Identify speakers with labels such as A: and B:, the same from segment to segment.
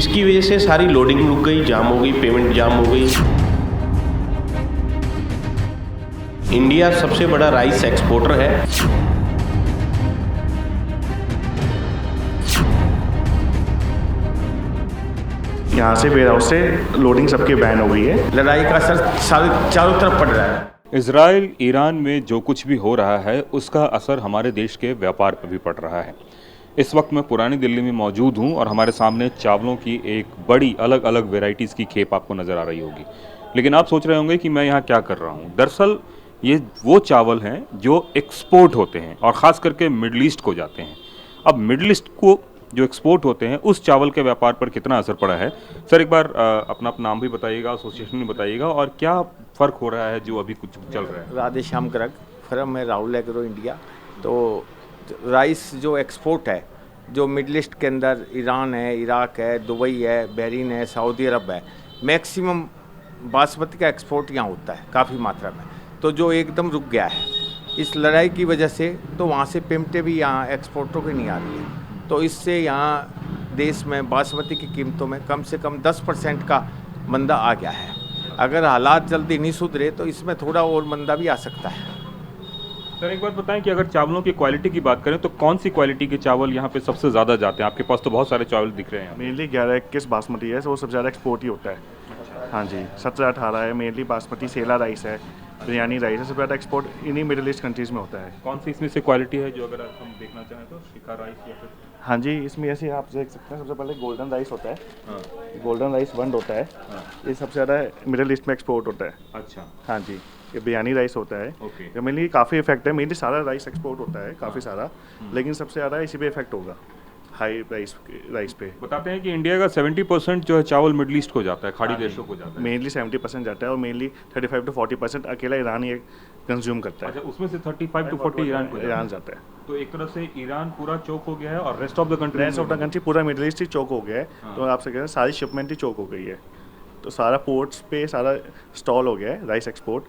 A: इसकी वजह से सारी लोडिंग रुक गई, जाम हो गई, पेमेंट जाम हो गई। इंडिया सबसे बड़ा राइस एक्सपोर्टर है।
B: यहाँ से वेयर हाउस से लोडिंग सबके बैन हो गई है।
A: लड़ाई का असर चारों तरफ पड़ रहा है।
C: इजराइल ईरान में जो कुछ भी हो रहा है उसका असर हमारे देश के व्यापार पर भी पड़ रहा है। इस वक्त मैं पुरानी दिल्ली में मौजूद हूं और हमारे सामने चावलों की एक बड़ी अलग अलग वेराइटीज़ की खेप आपको नज़र आ रही होगी। लेकिन आप सोच रहे होंगे कि मैं यहाँ क्या कर रहा हूँ। दरअसल ये वो चावल हैं जो एक्सपोर्ट होते हैं और ख़ास करके मिडल ईस्ट को जाते हैं। अब मिडल ईस्ट को जो एक्सपोर्ट होते हैं उस चावल के व्यापार पर कितना असर पड़ा है, सर एक बार अपना नाम भी बताइएगा, एसोसिएशन भी बताइएगा और क्या फ़र्क हो रहा है जो अभी कुछ चल रहा है।
D: राधे श्याम गर्ग, फर्म है राहुल एग्रो इंडिया। तो राइस जो एक्सपोर्ट है, जो मिडल ईस्ट के अंदर ईरान है, इराक है, दुबई है, बहरीन है, सऊदी अरब है, मैक्सिमम बासमती का एक्सपोर्ट यहाँ होता है काफ़ी मात्रा में। तो जो एकदम रुक गया है इस लड़ाई की वजह से, तो वहाँ से पेमेंटें भी यहाँ एक्सपोर्टरों की नहीं आ रही है। तो इससे यहाँ देश में बासमती की कीमतों में कम से कम 10% का मंदा आ गया है। अगर हालात जल्दी नहीं सुधरे तो इसमें थोड़ा और मंदा भी आ सकता है।
C: सर एक बार बताएं कि अगर चावलों की क्वालिटी की बात करें तो कौन सी क्वालिटी के चावल यहाँ पे सबसे ज़्यादा जाते हैं? आपके पास तो बहुत सारे चावल दिख रहे हैं।
B: मेनली 11-21 बासमती है, वो सबसे ज़्यादा एक्सपोर्ट ही होता है। हाँ जी, 17-18 है मेनली बासमती। सेला राइस है, बिरयानी राइस है, सबसे ज़्यादा एक्सपोर्ट इन्हीं मिडिल ईस्ट कंट्रीज़ में होता है।
C: कौन सी इसमें से क्वालिटी है जो अगर हम देखना चाहें तो शिखा राइस या फिर?
B: हाँ जी, इसमें ऐसे आप देख सकते हैं, सबसे पहले गोल्डन राइस होता है।
C: हाँ।
B: गोल्डन राइस वंड होता है।
C: हाँ।
B: ये सबसे ज़्यादा मिडिल ईस्ट में एक्सपोर्ट होता है।
C: अच्छा।
B: हाँ जी, ये बिरयानी राइस होता है।
C: ओके।
B: ये मेनली काफ़ी इफेक्ट है, मेनली सारा राइस एक्सपोर्ट होता है काफ़ी सारा, लेकिन सबसे ज़्यादा इसी पे इफेक्ट होगा, हाई राइस पे।
C: बताते हैं कि इंडिया का 70% जो है चावल मिडल ईस्ट को जाता है, खाड़ी देशों को जाता है।
B: मेनली 70% जाता है और मेनली 35 to 40% अकेला ईरान ही कंज्यूम करता है।
C: अच्छा, उसमें से 35 to 40 ईरान
B: जाता है।
C: तो एक तरह से ईरान पूरा चौक हो गया है और रेस्ट ऑफ द कंट्री
B: पूरा मिडिल ईस्ट ही चौक हो गया है।
C: हाँ।
B: तो आपसे कह रहे हैं सारी शिपमेंट ही चौक हो गई है। तो सारा पोर्ट्स पे सारा स्टॉल हो गया है राइस एक्सपोर्ट,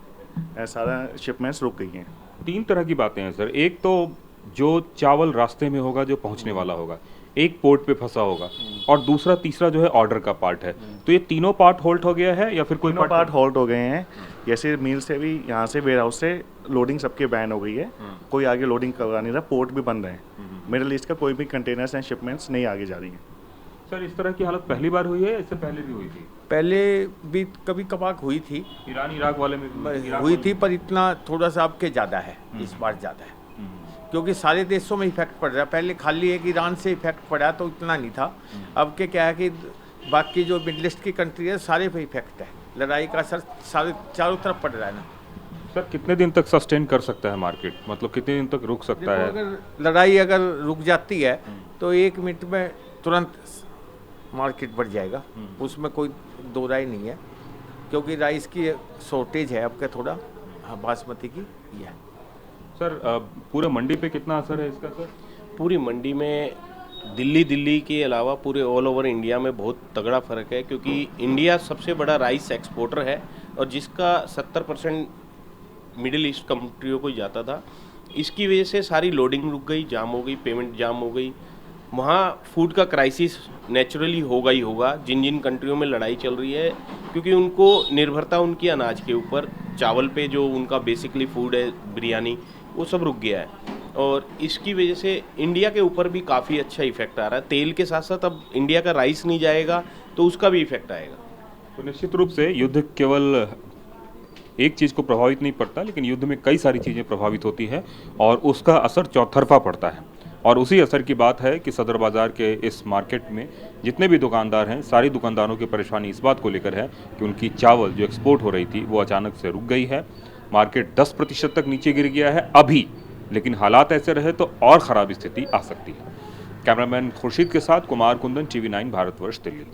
B: सारा शिपमेंट्स रुक गई हैं।
C: 3 तरह की बातें हैं सर। एक तो जो चावल रास्ते में होगा जो पहुंचने वाला होगा, एक पोर्ट पे फंसा होगा, और दूसरा तीसरा जो है ऑर्डर का पार्ट है। तो ये तीनों पार्ट होल्ड हो गया है या फिर कोई
B: पार्ट होल्ड हो गए हैं? जैसे मिल से भी, यहाँ से वेयर हाउस से लोडिंग सबके बैन हो गई है। कोई आगे लोडिंग करवा नहीं रहा, पोर्ट भी बंद है। मिडिल ईस्ट का कोई भी कंटेनर्स एंड शिपमेंट्स नहीं आगे जा रही हैं।
C: सर इस तरह की हालत पहली बार हुई है, इससे पहले भी हुई थी?
D: पहले भी कभी कभार हुई थी,
C: ईरान इराक वाले में
D: हुई थी, पर इतना थोड़ा सा अब के ज़्यादा है, इस बार ज़्यादा है क्योंकि सारे देशों में इफेक्ट पड़ रहा है। पहले खाली एक ईरान से इफेक्ट पड़ा तो इतना नहीं था। अब के क्या है कि बाकी जो मिडल ईस्ट की कंट्री है सारे पे इफेक्ट है। लड़ाई का असर सारे चारों तरफ पड़ रहा है ना।
C: सर कितने दिन तक सस्टेन कर सकता है मार्केट, मतलब कितने दिन तक रुक सकता है?
D: अगर लड़ाई रुक जाती है तो 1 मिनट में तुरंत मार्केट बढ़ जाएगा, उसमें कोई दो राय नहीं है, क्योंकि राइस की शॉर्टेज है अब के थोड़ा। हाँ, बासमती की ये है।
C: सर पूरे मंडी पे कितना असर है इसका सर?
A: पूरी मंडी में दिल्ली के अलावा पूरे ऑल ओवर इंडिया में बहुत तगड़ा फ़र्क है, क्योंकि इंडिया सबसे बड़ा राइस एक्सपोर्टर है और जिसका 70% मिडिल ईस्ट कंट्रियों को जाता था। इसकी वजह से सारी लोडिंग रुक गई, जाम हो गई, पेमेंट जाम हो गई। वहाँ फूड का क्राइसिस नेचुरली होगा ही होगा जिन जिन कंट्रियों में लड़ाई चल रही है, क्योंकि उनको निर्भरता उनकी अनाज के ऊपर, चावल पे जो उनका बेसिकली फूड है बिरयानी, वो सब रुक गया है। और इसकी वजह से इंडिया के ऊपर भी काफ़ी अच्छा इफेक्ट आ रहा है। तेल के साथ साथ अब इंडिया का राइस नहीं जाएगा तो उसका भी इफेक्ट आएगा।
C: तो निश्चित रूप से युद्ध केवल एक चीज़ को प्रभावित नहीं पड़ता, लेकिन युद्ध में कई सारी चीज़ें प्रभावित होती है और उसका असर चौतरफा पड़ता है। और उसी असर की बात है कि सदर बाज़ार के इस मार्केट में जितने भी दुकानदार हैं, सारी दुकानदारों की परेशानी इस बात को लेकर है कि उनकी चावल जो एक्सपोर्ट हो रही थी वो अचानक से रुक गई है। मार्केट 10% तक नीचे गिर गया है अभी, लेकिन हालात ऐसे रहे तो और ख़राब स्थिति आ सकती है। कैमरामैन खुर्शीद के साथ कुमार कुंदन, TV9 भारतवर्ष, दिल्ली।